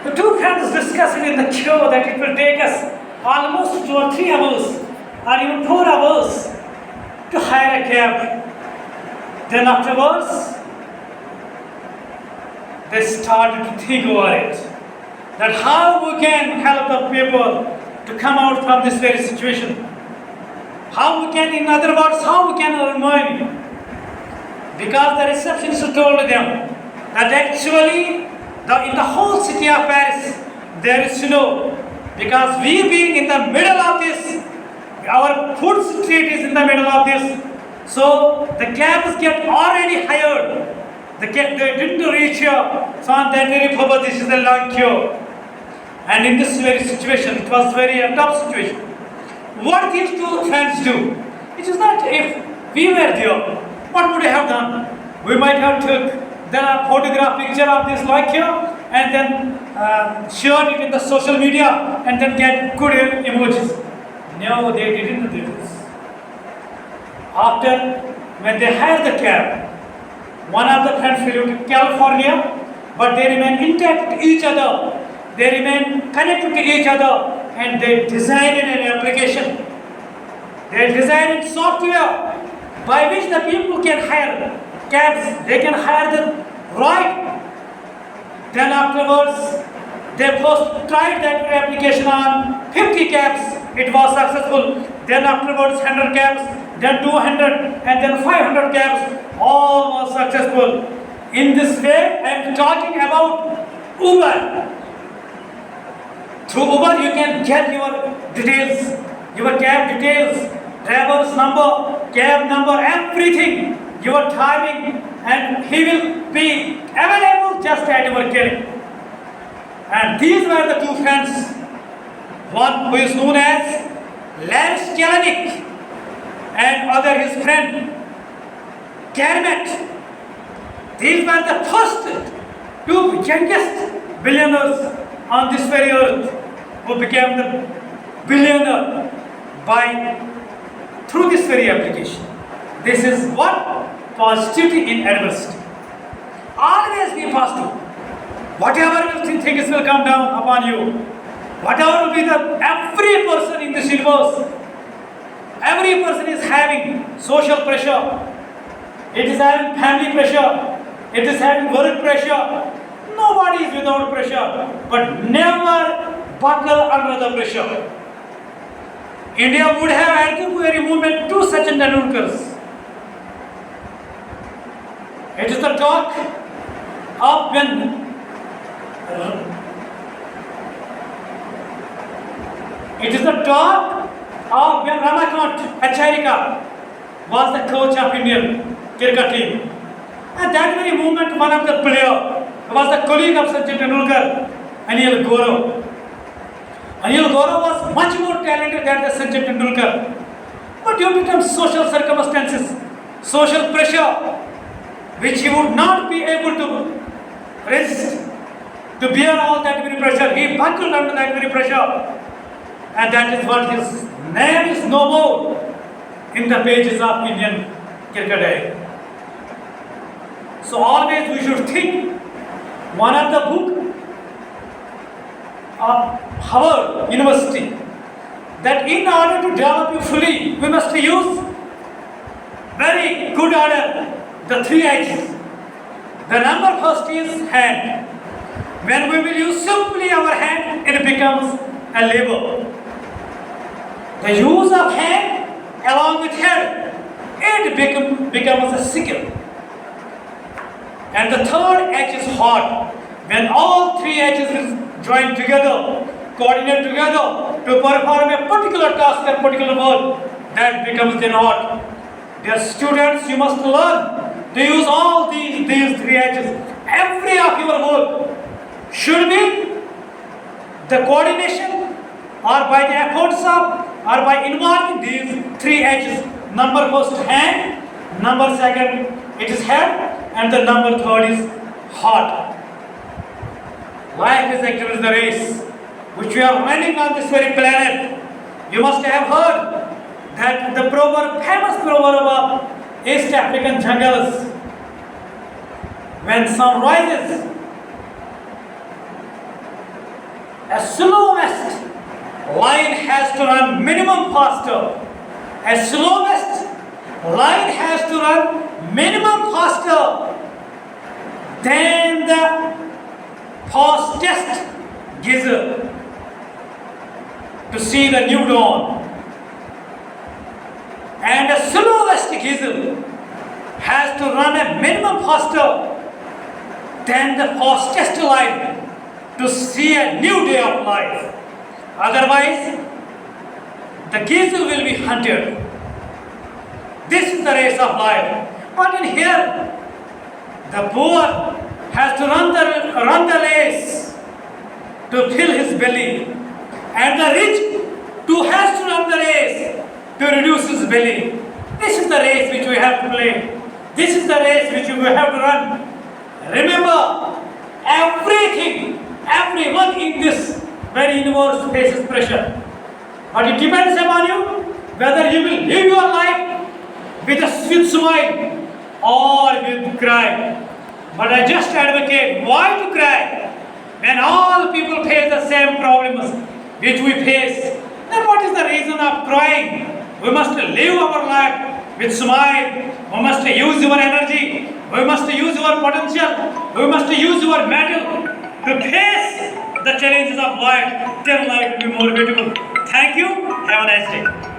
The two friends discussed in the queue that it will take us almost 2 or 3 hours or even 4 hours to hire a cab. Then afterwards, they started to think over it, that how we can help the people to come out from this very situation. How we can, in other words, how we can earn money. Because the receptionist told them that actually in the whole city of Paris there is snow. Because we being in the middle of this, our food street is in the middle of this. So the cabs get already hired. They didn't reach here. So on that very purpose, this is a long queue. And in this very situation, it was very tough situation. What these two friends do? It is not if we were there, what would we have done? We might have took the photograph picture of this like here and then shared it in the social media and then get good emojis. No, they didn't do this. After, when they hired the cab, one of the friends flew to California, but they remain intact to each other. They remain connected to each other and they designed an application. They designed software by which the people can hire cabs. They can hire them right. Then afterwards, they first tried that application on 50 cabs. It was successful. Then afterwards, 100 cabs, then 200, and then 500 cabs. All was successful. In this way, I am talking about Uber. Through Uber, you can get your details, your cab details, driver's number, cab number, everything, your timing, and he will be available just at your clinic. And these were the two friends. One who is known as Lance Kalanick and other his friend Kermit. These were the first two youngest billionaires on this very earth who became the billionaire through this very application. This is what positivity in adversity. Always be positive. Whatever things will come down upon you, whatever will be every person in this universe, every person is having social pressure. It is having family pressure. It is having work pressure. Nobody is without pressure, but never buckle under the pressure. India would have anti-query movement to Sachin Tendulkar's. It is the talk of when Ramakant Acharika was the coach of Indian cricket team. And that very moment, one of the players was the colleague of Sachin Tendulkar, Anil Gaurav. Anil Gaurav was much more talented than the Sachin Tendulkar. But due to some social circumstances, social pressure, which he would not be able to resist, to bear all that very pressure, he buckled under that very pressure. And that is what his name is no more in the pages of Indian cricket. So always we should think. One of the book of Harvard University, that in order to develop you fully, we must use very good order, the 3 H's. The number first is hand. When we will use simply our hand, it becomes a labor. The use of hand along with head, it becomes a skill. And the third H is heart. When all 3 H's is joined together, coordinate together to perform a particular task and particular work, that becomes the heart. Dear students, you must learn to use all these 3 H's. Every of your work should be the coordination or by the efforts of or by involving these 3 H's. Number first hand, number second it is head, and the number third is heart. Life is actually the race which we are running on this very planet. You must have heard that the famous proverb of East African jungles. When sun rises, A slowest line has to run minimum faster. A slowest line has to run minimum faster than the fastest geyser to see the new dawn. And the slowest geyser has to run a minimum faster than the fastest line to see a new day of life. Otherwise, the geyser will be hunted. This is the race of life. But in here, the poor has to run the race to fill his belly, and the rich too has to run the race to reduce his belly. This is the race which we have to play. This is the race which we have to run. Remember, everyone in this very universe faces pressure. But it depends upon you whether you will live your life with a sweet smile or with cry. But I just advocate why to cry when all people face the same problems which we face. Then what is the reason of crying? We must live our life with smile. We must use your energy. We must use your potential. We must use your mettle to face the challenges of life. Then life will be more beautiful. Thank you. Have a nice day.